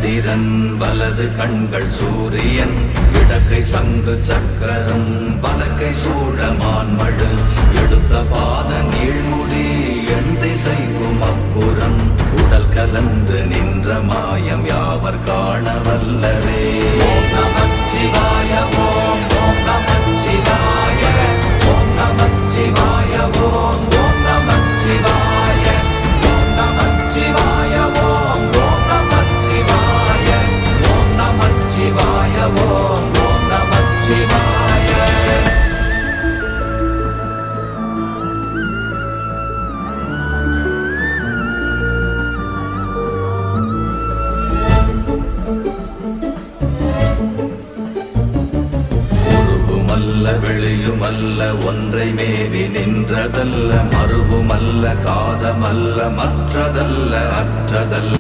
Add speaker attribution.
Speaker 1: சந்திரன் வலது கண்கள் சூரியன் இடக்கை சங்கு சக்கரம் வலக்கை சூழமான்மழு எடுத்த பாத நீழ்முடி எண் திசைக்கும் அப்புறம் உடல் கலந்து நின்ற மாயம் யாவர் காண வல்லரே. ஓம் நமச்சிவாய ஓம் ஓம் நமச்சிவாய ஓம் நமச்சிவாய ஓம் ஓம் நமச்சிவாய ஓம் நமச்சிவாய ஓம் ஓம் நமச்சிவாய ஓம் நமச்சிவாய ஓம் ஓம் நமச்சிவாய. வெளியுமல்ல ஒன்றை மேவி நின்றதல்ல மறுவுமல்ல காதமல்ல மற்றதல்ல அற்றதல்ல